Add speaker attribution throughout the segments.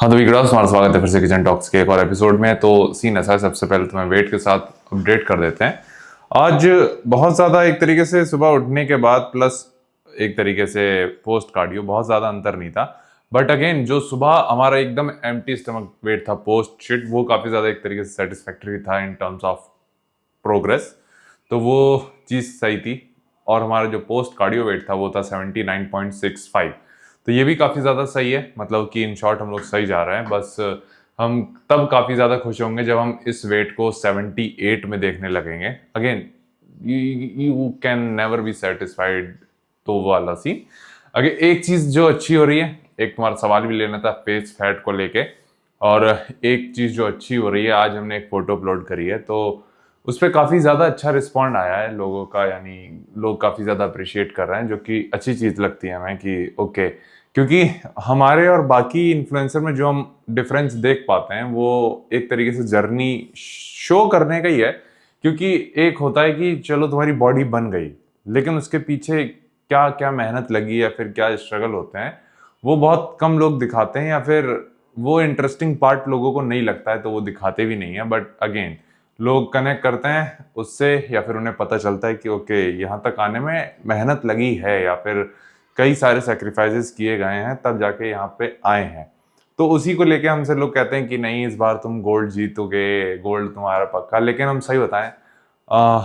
Speaker 1: हाँ तो विक्रास, तुम्हारा स्वागत है फिर से किचन टॉक्स के एक और एपिसोड में। तो सीन ऐसा है, सबसे पहले तुम्हें वेट के साथ अपडेट कर देते हैं। आज बहुत ज़्यादा एक तरीके से सुबह उठने के बाद प्लस एक तरीके से पोस्ट कार्डियो बहुत ज़्यादा अंतर नहीं था। बट अगेन जो सुबह हमारा एकदम एम्प्टी स्टमक वेट था पोस्ट शिट, वो काफ़ी ज़्यादा एक तरीके से सेटिस्फैक्ट्री था इन टर्म्स ऑफ प्रोग्रेस। तो वो चीज़ सही थी। और हमारा जो पोस्ट कार्डियो वेट था वो था 79.65। तो ये भी काफ़ी ज़्यादा सही है, मतलब कि इन शॉर्ट हम लोग सही जा रहे हैं। बस हम तब काफ़ी ज़्यादा खुश होंगे जब हम इस वेट को 78 में देखने लगेंगे। Again you can never be satisfied, तो वो वाला सीन। अगर एक चीज़ जो अच्छी हो रही है, एक तुम्हारा सवाल भी लेना था फेस फैट को लेके, और एक चीज़ जो अच्छी हो रही है, आज हमने एक फ़ोटो अपलोड करी है तो उस पर काफ़ी ज़्यादा अच्छा रिस्पॉन्ड आया है लोगों का। यानी लोग काफ़ी ज़्यादा अप्रिशिएट कर रहे हैं, जो कि अच्छी चीज़ लगती है हमें कि ओके। क्योंकि हमारे और बाकी इन्फ्लुएंसर में जो हम डिफरेंस देख पाते हैं वो एक तरीके से जर्नी शो करने का ही है। क्योंकि एक होता है कि चलो तुम्हारी बॉडी बन गई, लेकिन उसके पीछे क्या क्या मेहनत लगी या फिर क्या स्ट्रगल होते हैं, वो बहुत कम लोग दिखाते हैं, या फिर वो इंटरेस्टिंग पार्ट लोगों को नहीं लगता है तो वो दिखाते भी नहीं है। बट अगेन लोग कनेक्ट करते हैं उससे, या फिर उन्हें पता चलता है कि ओके यहाँ तक आने में मेहनत लगी है, या फिर कई सारे सेक्रीफाइसेस किए गए हैं तब जाके यहाँ पे आए हैं। तो उसी को लेके हमसे लोग कहते हैं कि नहीं इस बार तुम गोल्ड जीतोगे, गोल्ड तुम्हारा पक्का। लेकिन हम सही बताएं,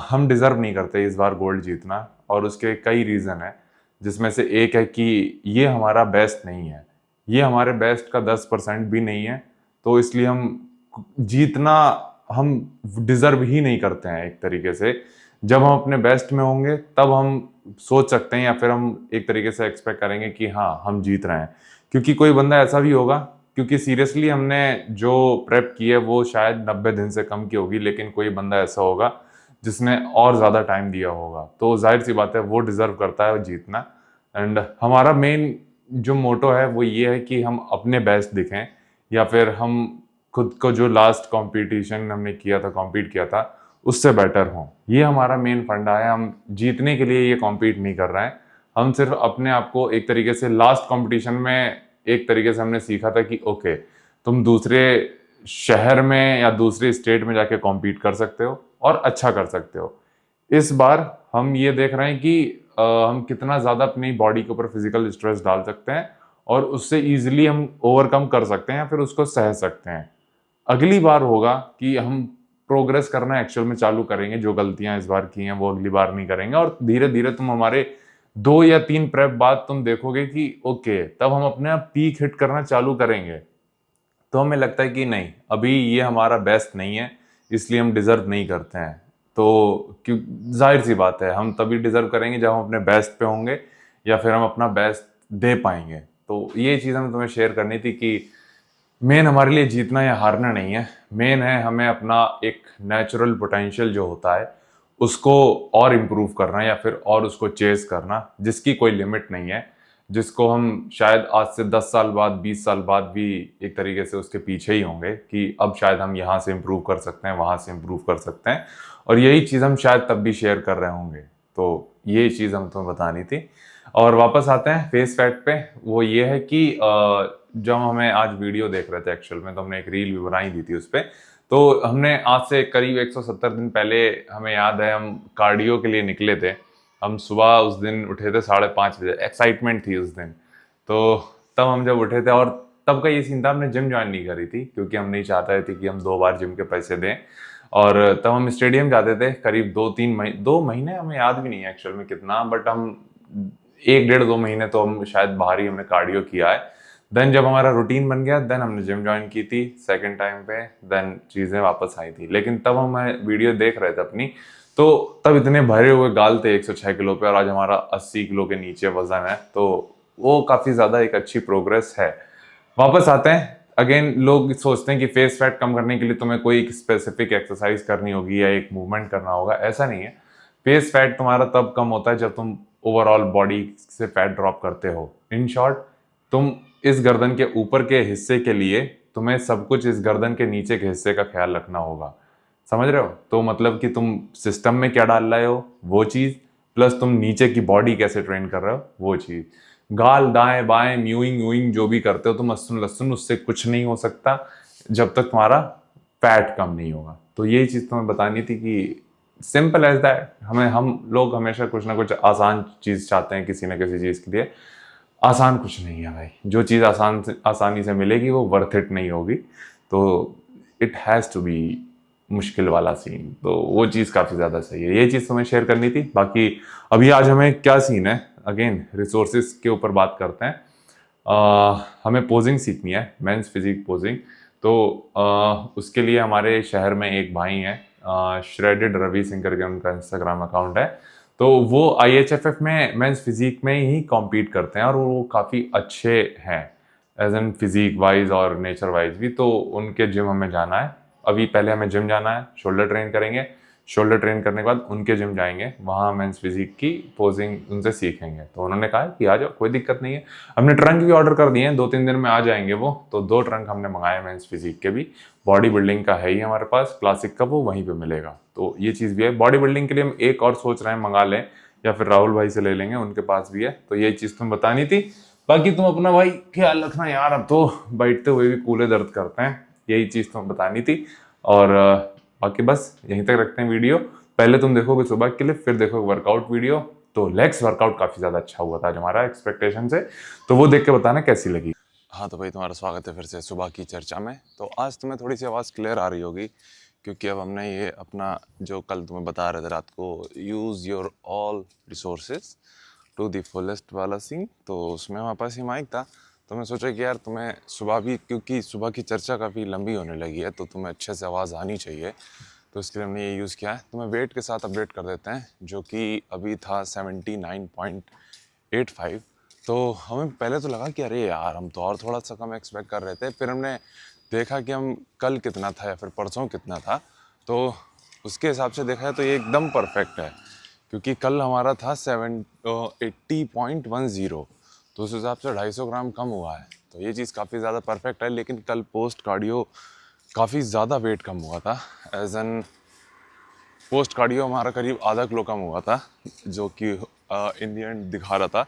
Speaker 1: हम डिजर्व नहीं करते इस बार गोल्ड जीतना, और उसके कई रीज़न है। जिसमें से एक है कि ये हमारा बेस्ट नहीं है, ये हमारे बेस्ट का 10% भी नहीं है। तो इसलिए हम जीतना हम डिजर्व ही नहीं करते हैं एक तरीके से। जब हम अपने बेस्ट में होंगे तब हम सोच सकते हैं, या फिर हम एक तरीके से एक्सपेक्ट करेंगे कि हाँ हम जीत रहे हैं। क्योंकि कोई बंदा ऐसा भी होगा, क्योंकि सीरियसली हमने जो प्रेप की है वो शायद 90 दिन से कम की होगी, लेकिन कोई बंदा ऐसा होगा जिसने और ज़्यादा टाइम दिया होगा, तो जाहिर सी बात है वो डिज़र्व करता है जीतना। एंड हमारा मेन जो मोटो है वो ये है कि हम अपने बेस्ट दिखें, या फिर हम खुद को जो लास्ट कंपटीशन हमने किया था, कॉम्पीट किया था, उससे बेटर हों। ये हमारा मेन फंडा है। हम जीतने के लिए ये कॉम्पीट नहीं कर रहे हैं, हम सिर्फ अपने आप को एक तरीके से लास्ट कंपटीशन में एक तरीके से हमने सीखा था कि ओके तुम दूसरे शहर में या दूसरे स्टेट में जाके कॉम्पीट कर सकते हो और अच्छा कर सकते हो। इस बार हम ये देख रहे हैं कि हम कितना ज़्यादा अपनी बॉडी के ऊपर फिजिकल स्ट्रेस डाल सकते हैं, और उससे इजीली हम ओवरकम कर सकते हैं या फिर उसको सह सकते हैं। अगली बार होगा कि हम प्रोग्रेस करना एक्चुअल में चालू करेंगे, जो गलतियां इस बार की हैं वो अगली बार नहीं करेंगे, और धीरे धीरे तुम हमारे 2 या 3 प्रेप बाद तुम देखोगे कि ओके तब हम अपने आप पीक हिट करना चालू करेंगे। तो हमें लगता है कि नहीं अभी ये हमारा बेस्ट नहीं है, इसलिए हम डिजर्व नहीं करते हैं। तो क्यों, जाहिर सी बात है हम तभी डिजर्व करेंगे जब हम अपने बेस्ट पे होंगे, या फिर हम अपना बेस्ट दे पाएंगे। तो ये चीज़ हमें तुम्हें शेयर करनी थी कि मेन हमारे लिए जीतना या हारना नहीं है। मेन है हमें अपना एक नेचुरल पोटेंशियल जो होता है उसको और इम्प्रूव करना, या फिर और उसको चेज करना, जिसकी कोई लिमिट नहीं है। जिसको हम शायद आज से 10 साल बाद 20 साल बाद भी एक तरीके से उसके पीछे ही होंगे कि अब शायद हम यहाँ से इम्प्रूव कर सकते हैं, वहाँ से इम्प्रूव कर सकते हैं, और यही चीज़ हम शायद तब भी शेयर कर रहे होंगे। तो ये चीज़ हम तुम्हें बतानी थी। और वापस आते हैं फेस फैक्ट पे। वो ये है कि जब हमें आज वीडियो देख रहे थे एक्चुअल में, तो हमने एक रील भी बनाई दी थी उस पर। तो हमने आज से करीब 170 दिन पहले, हमें याद है हम कार्डियो के लिए निकले थे। हम सुबह उस दिन उठे थे 5:30 बजे, एक्साइटमेंट थी उस दिन। तो तब हम जब उठे थे, और तब का ये सीन था हमने जिम ज्वाइन नहीं करी थी, क्योंकि हम नहीं चाहते थे कि हम 2 बार जिम के पैसे दें। और तब हम स्टेडियम जाते थे करीब 2 महीने हमें याद भी नहीं है एक्चुअल में कितना, बट हम 1 डेढ़ 2 महीने तो हम शायद बाहर ही हमने कार्डियो किया है। देन जब हमारा रूटीन बन गया, देन हमने जिम ज्वाइन की थी सेकंड टाइम पे। देन चीज़ें वापस आई थी, लेकिन तब हम वीडियो देख रहे थे अपनी, तो तब इतने भरे हुए गाल थे 106 किलो पे, और आज हमारा 80 किलो के नीचे वजन है। तो वो काफ़ी ज़्यादा एक अच्छी प्रोग्रेस है। वापस आते हैं। अगेन लोग सोचते हैं कि फेस फैट कम करने के लिए तुम्हें कोई एक स्पेसिफिक एक्सरसाइज करनी होगी या एक मूवमेंट करना होगा, ऐसा नहीं है। फेस फैट तुम्हारा तब कम होता है जब तुम ओवरऑल बॉडी से फैट ड्रॉप करते हो। इन शॉर्ट, तुम इस गर्दन के ऊपर के हिस्से के लिए तुम्हें सब कुछ इस गर्दन के नीचे के हिस्से का ख्याल रखना होगा। समझ रहे हो? तो मतलब कि तुम सिस्टम में क्या डाल रहे हो वो चीज़, प्लस तुम नीचे की बॉडी कैसे ट्रेन कर रहे हो वो चीज़। गाल दाएं बाएं म्यूइंग व्यूइंग जो भी करते हो तुम लहसुन लहसुन, उससे कुछ नहीं हो सकता जब तक तुम्हारा फैट कम नहीं होगा। तो यही चीज़ तुम्हें बतानी थी कि सिंपल एज दैट, हम लोग हमेशा कुछ ना कुछ आसान चीज़ चाहते हैं किसी ना किसी चीज़ के लिए। आसान कुछ नहीं है भाई, जो चीज़ आसानी से मिलेगी वो वर्थ इट नहीं होगी। तो इट हैज़ टू बी मुश्किल वाला सीन, तो वो चीज़ काफ़ी ज़्यादा सही है। ये चीज़ तुम्हें शेयर करनी थी। बाकी अभी आज हमें क्या सीन है, अगेन रिसोर्सेज के ऊपर बात करते हैं। हमें पोजिंग सीखनी है, मेंस फिजिक पोजिंग। तो उसके लिए हमारे शहर में एक भाई हैं, श्रेडेड रवि सिंह करके उनका इंस्टाग्राम अकाउंट है। तो वो IHFF में मेंस फिजिक में ही कॉम्पीट करते हैं और वो काफ़ी अच्छे हैं एज एन फिजिक वाइज और नेचर वाइज भी। तो उनके जिम हमें जाना है। अभी पहले हमें जिम जाना है, शोल्डर ट्रेन करेंगे। शोल्डर ट्रेन करने के बाद उनके जिम जाएंगे, वहाँ मेंस फिजिक की पोजिंग उनसे सीखेंगे। तो उन्होंने कहा कि आ जाओ, कोई दिक्कत नहीं है। हमने ट्रंक भी ऑर्डर कर दिए हैं, 2-3 दिन में आ जाएंगे वो। तो 2 ट्रंक हमने मंगाए मेंस फिजिक के भी। बॉडी बिल्डिंग का है ही हमारे पास, क्लासिक का वो वहीं पे मिलेगा। तो ये चीज़ भी है। बॉडी बिल्डिंग के लिए हम एक और सोच रहे हैं, मंगा लें या फिर राहुल भाई से ले लेंगे, उनके पास भी है। तो ये चीज़ तुम बतानी थी। बाकी तुम अपना भाई ख्याल रखना यार, अब तो बैठते हुए भी कूल्हे दर्द करते हैं। यही चीज़ तुम्हें बतानी थी। और बाकी बस यहीं तक रखते हैं वीडियो। पहले तुम देखोगे सुबह के लिए, फिर देखोगे वर्कआउट वीडियो। तो लेग्स वर्कआउट काफ़ी ज़्यादा अच्छा हुआ था आज हमारा एक्सपेक्टेशन से। तो वो देख के बताना कैसी लगी।
Speaker 2: हाँ तो भाई तुम्हारा स्वागत है फिर से सुबह की चर्चा में। तो आज तुम्हें थोड़ी सी आवाज़ क्लियर आ रही होगी क्योंकि अब हमने ये अपना जो कल तुम्हें बता रहे थे रात को, use your all resources to the fullest वाला सीन, तो उसमें हमारे पास ही माइक था। तो मैं सोचा कि यार तुम्हें सुबह भी, क्योंकि सुबह की चर्चा काफ़ी लंबी होने लगी है तो तुम्हें अच्छे से आवाज़ आनी चाहिए, तो इसके लिए हमने ये यूज़ किया है। तुम्हें वेट के साथ अपडेट कर देते हैं, जो कि अभी था 79.85। तो हमें पहले तो लगा कि अरे यार हम तो और थोड़ा सा कम एक्सपेक्ट कर रहे थे। फिर हमने देखा कि हम कल कितना था या फिर परसों कितना था, तो उसके हिसाब से देखा है तो ये एकदम परफेक्ट है। क्योंकि कल हमारा था 80.10, तो उस हिसाब से 250 ग्राम कम हुआ है। तो ये चीज़ काफ़ी ज़्यादा परफेक्ट है। लेकिन कल पोस्ट कार्डियो काफ़ी ज़्यादा वेट कम हुआ था। एज एन पोस्ट कार्डियो हमारा करीब आधा किलो कम हुआ था, जो कि इन दी एंड दिखा रहा था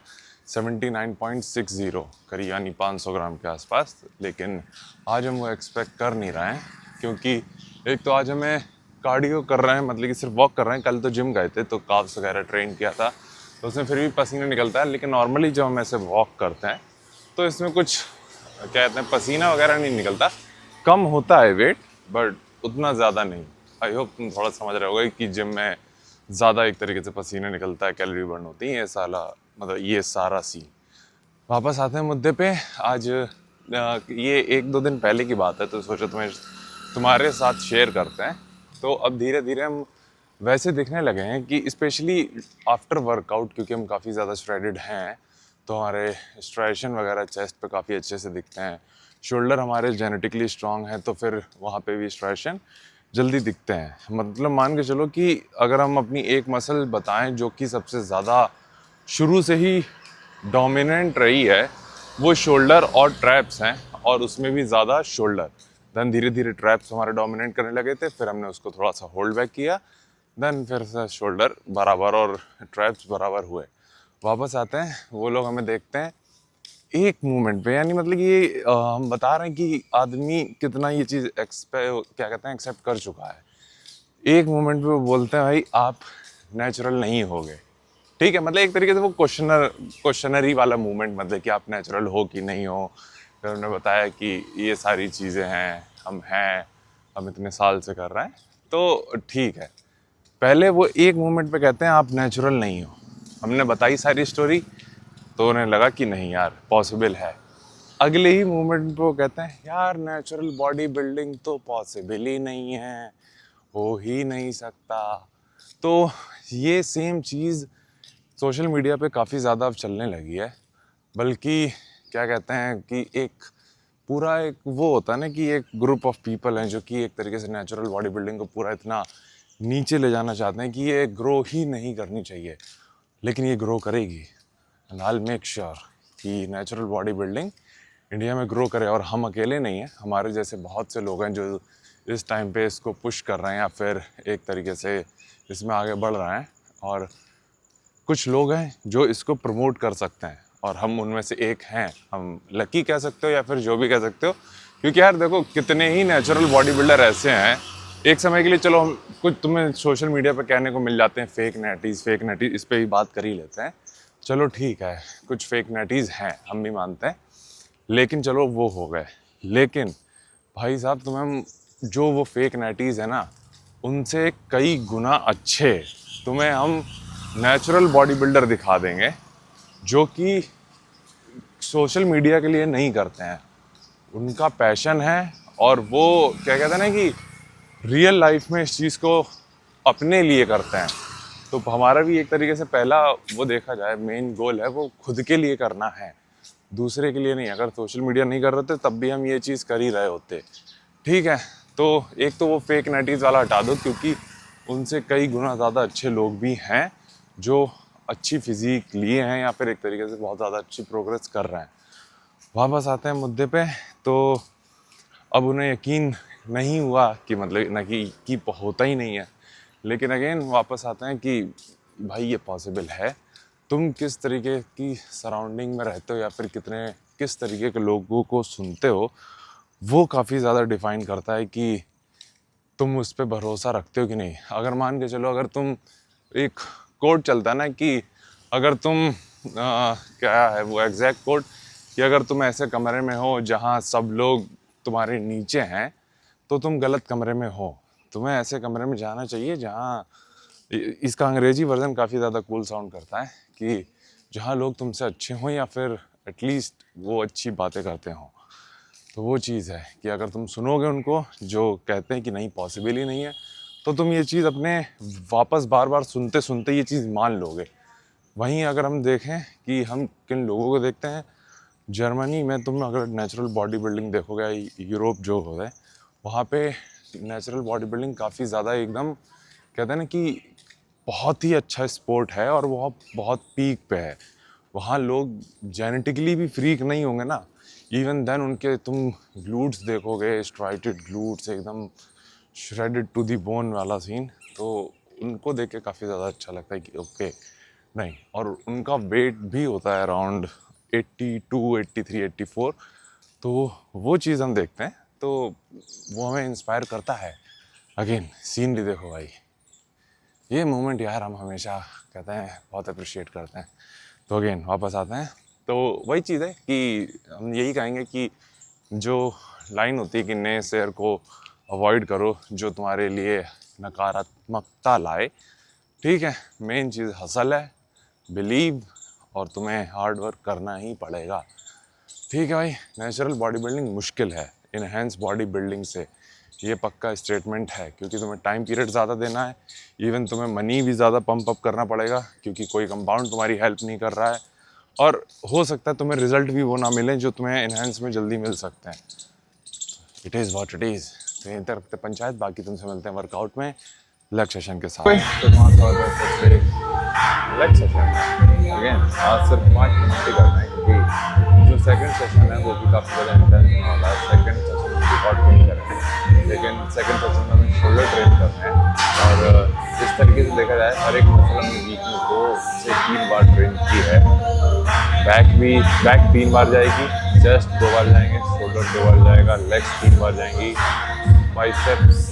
Speaker 2: 79.60 करीब, यानी 500 ग्राम के आसपास। लेकिन आज हम वो एक्सपेक्ट कर नहीं रहे हैं, क्योंकि एक तो आज हमें कार्डियो कर रहे हैं, मतलब कि सिर्फ वॉक कर रहे हैं। कल तो जिम गए थे तो काफ्स वगैरह ट्रेन किया था, तो उसमें फिर भी पसीना निकलता है। लेकिन नॉर्मली जब हम ऐसे वॉक करते हैं तो इसमें कुछ क्या कहते हैं, पसीना वगैरह नहीं निकलता। कम होता है वेट, बट उतना ज़्यादा नहीं। आई होप तुम थोड़ा समझ रहे होगे कि जिम में ज़्यादा एक तरीके से पसीना निकलता है, कैलोरी बर्न होती है, ये सारा सीन। वापस आते हैं मुद्दे पे। आज ये 1-2 दिन पहले की बात है, तो सोचा तुम्हारे साथ शेयर करते हैं। तो अब धीरे धीरे हम वैसे दिखने लगे हैं कि स्पेशली आफ्टर वर्कआउट, क्योंकि हम काफ़ी ज़्यादा श्रेडेड हैं, तो हमारे स्ट्राइशन वगैरह चेस्ट पे काफ़ी अच्छे से दिखते हैं। शोल्डर हमारे जेनेटिकली स्ट्रांग है, तो फिर वहाँ पे भी स्ट्राइशन जल्दी दिखते हैं। मतलब मान के चलो कि अगर हम अपनी एक मसल बताएं जो कि सबसे ज़्यादा शुरू से ही डोमिनेंट रही है, वो शोल्डर और ट्रैप्स हैं, और उसमें भी ज़्यादा शोल्डर। देन धीरे धीरे ट्रैप्स हमारे डोमिनेट करने लगे थे, फिर हमने उसको थोड़ा सा होल्ड बैक किया। देन फिर से शोल्डर बराबर और ट्रैप्स बराबर हुए। वापस आते हैं, वो लोग हमें देखते हैं एक मूवमेंट पे, यानी मतलब कि ये हम बता रहे हैं कि आदमी कितना ये चीज़ क्या कहते हैं, एक्सेप्ट कर चुका है। एक मोमेंट पे वो बोलते हैं भाई आप नेचुरल नहीं होगे। ठीक है, मतलब एक तरीके से वो क्वेश्चनरी वाला मूवमेंट, मतलब कि आप नेचुरल हो कि नहीं हो। फिर उन्होंने बताया कि ये सारी चीज़ें हैं, हम इतने साल से कर रहे हैं, तो ठीक है। पहले वो एक मोमेंट पे कहते हैं आप नेचुरल नहीं हो। हमने बताई सारी स्टोरी, तो उन्हें लगा कि नहीं यार पॉसिबल है। अगले ही मोमेंट पे वो कहते हैं यार नेचुरल बॉडी बिल्डिंग तो पॉसिबल ही नहीं है, हो ही नहीं सकता। तो ये सेम चीज़ सोशल मीडिया पे काफ़ी ज़्यादा अब चलने लगी है। बल्कि क्या कहते हैं कि एक पूरा एक वो होता है ना कि एक ग्रुप ऑफ पीपल हैं जो कि एक तरीके से नेचुरल बॉडी बिल्डिंग को पूरा इतना नीचे ले जाना चाहते हैं कि ये ग्रो ही नहीं करनी चाहिए। लेकिन ये ग्रो करेगी, and I will make sure कि नेचुरल बॉडी बिल्डिंग इंडिया में ग्रो करे। और हम अकेले नहीं हैं, हमारे जैसे बहुत से लोग हैं जो इस टाइम पे इसको पुश कर रहे हैं या फिर एक तरीके से इसमें आगे बढ़ रहे हैं। और कुछ लोग हैं जो इसको प्रमोट कर सकते हैं। और हम उनमें से एक हैं, हम लकी कह सकते हो या फिर जो भी कह सकते हो। क्योंकि यार देखो कितने ही नेचुरल बॉडी बिल्डर ऐसे हैं, एक समय के लिए चलो हम कुछ तुम्हें सोशल मीडिया पे कहने को मिल जाते हैं फेक नेटीज, इस पे भी बात कर ही लेते हैं। चलो ठीक है, कुछ फेक नेटीज हैं, हम भी मानते हैं, लेकिन चलो वो हो गए। लेकिन भाई साहब तुम्हें जो वो फेक नेटीज है ना, उनसे कई गुना अच्छे तुम्हें हम नेचुरल बॉडी बिल्डर दिखा देंगे, जो कि सोशल मीडिया के लिए नहीं करते हैं। उनका पैशन है और वो क्या कहते हैं ना कि रियल लाइफ में इस चीज़ को अपने लिए करते हैं। तो हमारा भी एक तरीके से पहला वो देखा जाए मेन गोल है वो खुद के लिए करना है, दूसरे के लिए नहीं। अगर सोशल मीडिया नहीं कर रहे थे तब भी हम ये चीज़ कर ही रहे होते, ठीक है। तो एक तो वो फेक नेटीज वाला हटा दो, क्योंकि उनसे कई गुना ज़्यादा अच्छे लोग भी हैं जो अच्छी फिजिक लिए हैं या फिर एक तरीके से बहुत ज़्यादा अच्छी प्रोग्रेस कर रहे हैं। वापस आते हैं मुद्दे पे, तो अब उन्हें यकीन नहीं हुआ कि मतलब ना कि होता ही नहीं है, लेकिन अगेन वापस आते हैं कि भाई ये पॉसिबल है। तुम किस तरीके की सराउंडिंग में रहते हो या फिर किस तरीके के लोगों को सुनते हो, वो काफ़ी ज़्यादा डिफाइन करता है कि तुम उस पर भरोसा रखते हो कि नहीं। अगर मान के चलो, अगर तुम एक कोड चलता है ना कि अगर तुम क्या है वो एग्जैक्ट कोड, कि अगर तुम ऐसे कमरे में हो जहाँ सब लोग तुम्हारे नीचे हैं तो तुम गलत कमरे में हो। तुम्हें ऐसे कमरे में जाना चाहिए जहाँ, इसका अंग्रेजी वर्जन काफ़ी ज़्यादा कूल साउंड करता है, कि जहाँ लोग तुमसे अच्छे हों या फिर एटलीस्ट वो अच्छी बातें करते हों। तो वो चीज़ है कि अगर तुम सुनोगे उनको जो कहते हैं कि नहीं पॉसिबल ही नहीं है, तो तुम ये चीज़ अपने वापस बार बार सुनते सुनते ये चीज़ मान लोगे। वहीं अगर हम देखें कि हम किन लोगों को देखते हैं, जर्मनी में तुम अगर नेचुरल बॉडी बिल्डिंग देखोगे, यूरोप जो हो है वहाँ पे नेचुरल बॉडी बिल्डिंग काफ़ी ज़्यादा एकदम कहते हैं ना कि बहुत ही अच्छा स्पोर्ट है और वह बहुत पीक पे है। वहाँ लोग जेनेटिकली भी फ्रीक नहीं होंगे ना, इवन देन उनके तुम ग्लूट्स देखोगे, स्ट्राइटेड ग्लूट्स एकदम श्रेडेड टू दी बोन वाला सीन, तो उनको देख के काफ़ी ज़्यादा अच्छा लगता है कि ओके नहीं। और उनका वेट भी होता है अराउंड 82, 83, 84, तो वो चीज़ हम देखते हैं तो वो हमें इंस्पायर करता है। अगेन सीनरी देखो भाई, ये मोमेंट यार हम हमेशा कहते हैं बहुत अप्रिशिएट करते हैं। तो अगेन वापस आते हैं, तो वही चीज़ है कि हम यही कहेंगे कि जो लाइन होती है कि नए शेयर को अवॉइड करो जो तुम्हारे लिए नकारात्मकता लाए, ठीक है। मेन चीज़ हसल है, बिलीव, और तुम्हें हार्ड वर्क करना ही पड़ेगा, ठीक है भाई। नेचुरल बॉडी बिल्डिंग मुश्किल है इनहेंस बॉडी बिल्डिंग से, ये पक्का स्टेटमेंट है, क्योंकि तुम्हें टाइम पीरियड ज़्यादा देना है, इवन तुम्हें मनी भी ज़्यादा पंप अप करना पड़ेगा, क्योंकि कोई कंपाउंड तुम्हारी हेल्प नहीं कर रहा है, और हो सकता है तुम्हें रिजल्ट भी वो ना मिले जो तुम्हें इनहेंस में जल्दी मिल सकते हैं। It is what it is. तो यहीं तक रखते पंचायत, बाकी तुमसे मिलते हैं वर्कआउट में लेग सेशन के साथ।
Speaker 1: लेग सेशन अगेन आज सिर्फ 5 मिनट ही करना है, क्योंकि जो सेकंड सेशन है वो भी काफ़ी ज़्यादा इंटेंस होने वाला है। सेकंड सेशन में रिकॉर्ड नहीं करेंगे, लेकिन सेकंड सेशन में हमें शोल्डर ट्रेन करना है। और इस तरीके से देखा जाए हर एक मसल हमने वीक में 2 से 3 बार ट्रेन की है। बैक 3 बार जाएगी, चेस्ट 2 बार जाएंगे, शोल्डर 2 बार जाएगा, लेग्स 3 बार जाएंगी, बाइसेप्स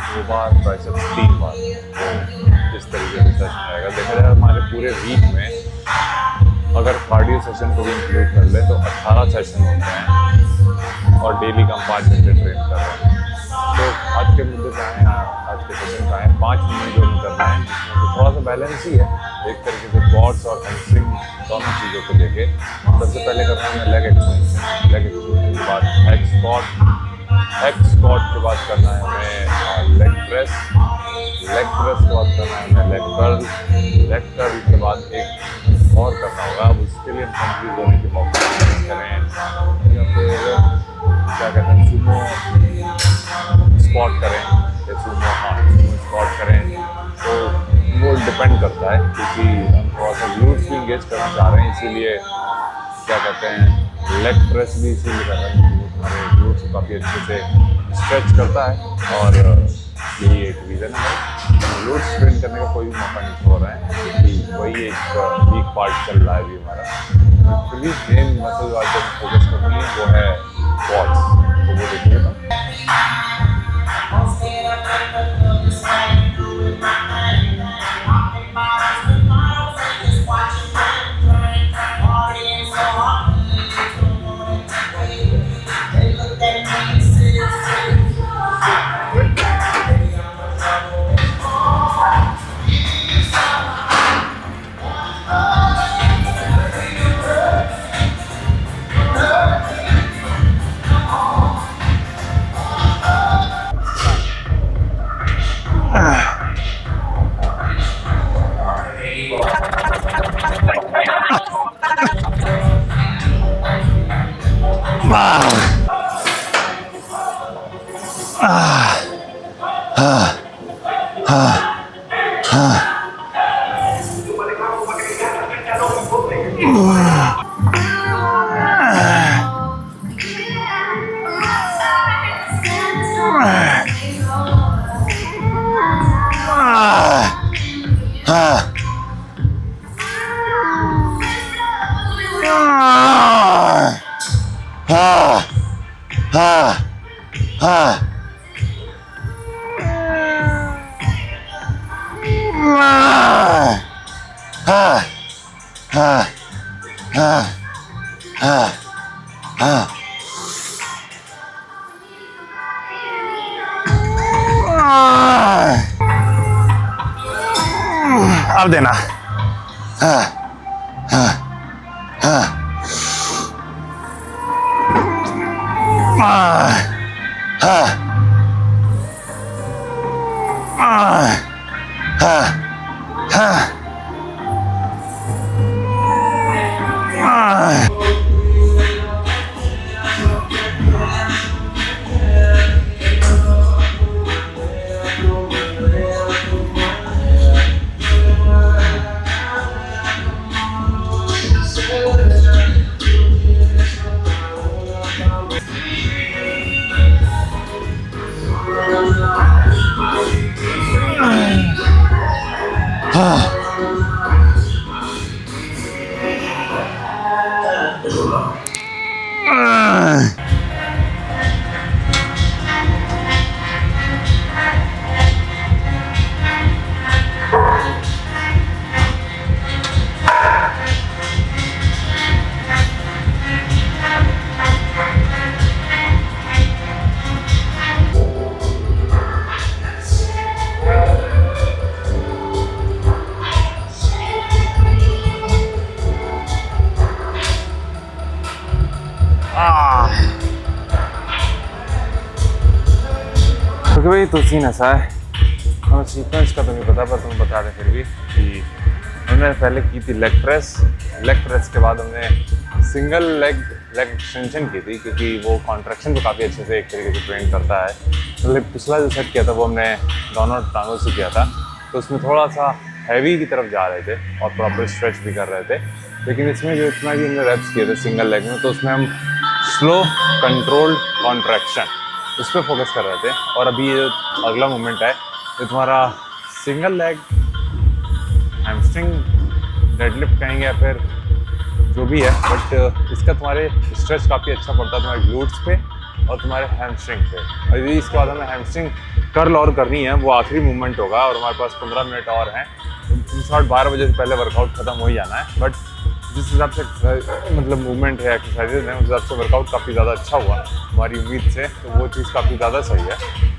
Speaker 1: 2 बार, ट्राइसेप्स 3 बार। तो इस तरीके से सेशन रहेगा। देखा जाए हमारे पूरे वीक में अगर कार्डियो सेशन को भी इंक्लूड कर ले तो 18 सेशन होते हैं, और डेली का हम 5 घंटे ट्रेन कर रहे हैं। तो आज के मुद्दे का है, आज के सेशन का है 5 मिनट जो हम करना है, जिसमें तो थोड़ा सा बैलेंस ही है एक तरीके से क्वाड्स और हैमस्ट्रिंग दोनों चीज़ों को लेके। सबसे पहले करना है लेग एक्सरसाइज, लेग एक्सरसाइज के बाद हेड स्क्वाट के बाद करना है हमें लेग प्रेस के बाद करना है हमें लेग कर्ल के बाद एक और करना होगा। अब उसके लिए कंफ्यूज होने की मौका करें या फिर क्या कहते हैं सुमो स्क्वाट करें या सुमो स्क्वाट करें, तो वो डिपेंड करता है, क्योंकि हम थोड़ा सा ग्लूट्स भी इंगेज करना चाह रहे हैं, इसीलिए क्या कहते हैं लेग प्रेस भी इसीलिए कर रहे हैं, क्योंकि हमारे ग्लूट्स को काफ़ी अच्छे से स्ट्रेच करता है। और यही एक रीज़न है ग्लूट्स ट्रेन करने का कोई भी मौका नहीं हो रहा है, क्योंकि वही एक वीक पार्ट चल रहा है अभी हमारा।
Speaker 2: फिर भी मेन मसल आज जब फोकस करनी है वो है क्वाड्स, तो वो देखिए तो
Speaker 3: अब देना।
Speaker 2: क्योंकि भाई तो सीन ऐसा है, हमें सीक्वेंस का तो नहीं पता पर तुम्हें बता दें फिर भी कि हमने पहले की थी लेग प्रेस के बाद हमने सिंगल लेग एक्सटेंशन की थी, क्योंकि वो कॉन्ट्रैक्शन को काफ़ी अच्छे से एक तरीके से ट्रेन करता है। मतलब पिछला जो सेट किया था वो हमने दोनों टांगों से किया था, तो उसमें थोड़ा सा हैवी की तरफ जा रहे थे और प्रॉपर स्ट्रेच भी कर रहे थे। लेकिन इसमें जो इतना भी हमने रेप्स किए थे सिंगल लेग में, तो उसमें हम स्लो कंट्रोल्ड कॉन्ट्रैक्शन उस पर फोकस कर रहे थे। और अभी ये अगला मूवमेंट है ये तुम्हारा सिंगल लेग हैमस्ट्रिंग डेडलिफ्ट कहेंगे या फिर जो भी है, बट इसका तुम्हारे स्ट्रेच काफ़ी अच्छा पड़ता है तुम्हारे ग्लूट्स पे और तुम्हारे हैमस्ट्रिंग पे। और यदि इसके बाद हमें हैमस्ट्रिंग कर्ल और करनी है, वो आखिरी मूवमेंट होगा और हमारे पास 15 मिनट और हैं। शॉर्ट 12 बजे से पहले वर्कआउट ख़त्म हो ही जाना है, बट जिस हिसाब से मतलब मूवमेंट है, एक्सरसाइजेज हैं, उस हिसाब से वर्कआउट काफ़ी ज़्यादा अच्छा हुआ हमारी उम्मीद से, तो वो चीज़ काफ़ी ज़्यादा सही है।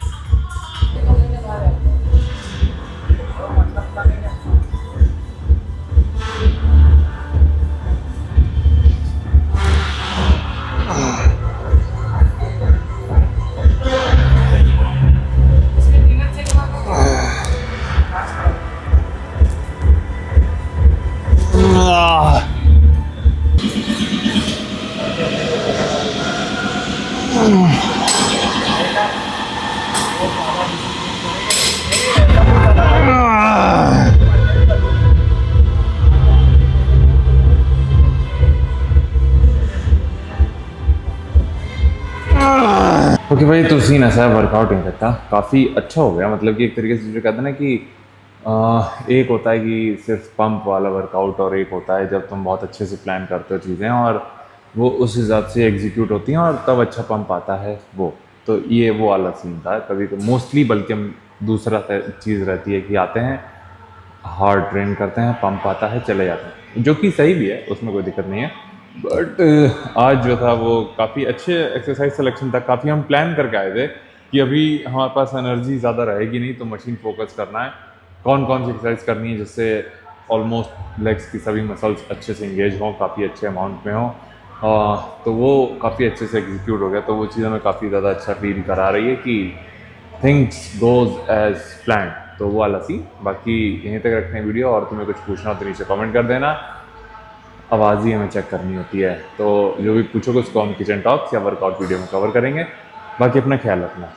Speaker 2: ओके भाई, तो सीन ऐसा है, वर्कआउट नहीं करता, काफ़ी अच्छा हो गया। मतलब कि एक तरीके से जो कहते हैं ना कि
Speaker 1: एक होता है कि सिर्फ पंप वाला वर्कआउट, और एक होता है जब तुम बहुत अच्छे से प्लान करते हो चीज़ें और वो उस हिसाब से एग्जीक्यूट होती हैं और तब अच्छा पंप आता है वो। तो ये वो वाला सीन था कभी तो मोस्टली, बल्कि हम दूसरा चीज़ रहती है कि आते हैं, हार्ड ट्रेन करते हैं, पंप आता है, चले जाते हैं, जो कि सही भी है, उसमें कोई दिक्कत नहीं है। बट आज जो था वो काफ़ी अच्छे एक्सरसाइज सिलेक्शन था। काफ़ी हम प्लान करके आए थे कि अभी हमारे पास एनर्जी ज़्यादा रहेगी नहीं, तो मशीन फोकस करना है, कौन कौन सी एक्सरसाइज करनी है जिससे ऑलमोस्ट लेग्स की सभी मसल्स अच्छे से इंगेज हों, काफ़ी अच्छे अमाउंट में हों। तो वो काफ़ी अच्छे से एग्जीक्यूट हो गया। तो वो चीज़ हमें काफ़ी ज़्यादा अच्छा फील करा रही है कि थिंग्स गोज एज प्लान। तो वो वाला सी। बाकी यहीं तक रखते हैं वीडियो, और तुम्हें कुछ पूछना हो तो नीचे कमेंट कर देना। आवाज़ ही हमें चेक करनी होती है, तो जो भी पूछोगे उसको हम किचन टॉक्स या वर्कआउट वीडियो में कवर करेंगे। बाकी अपना ख्याल रखना।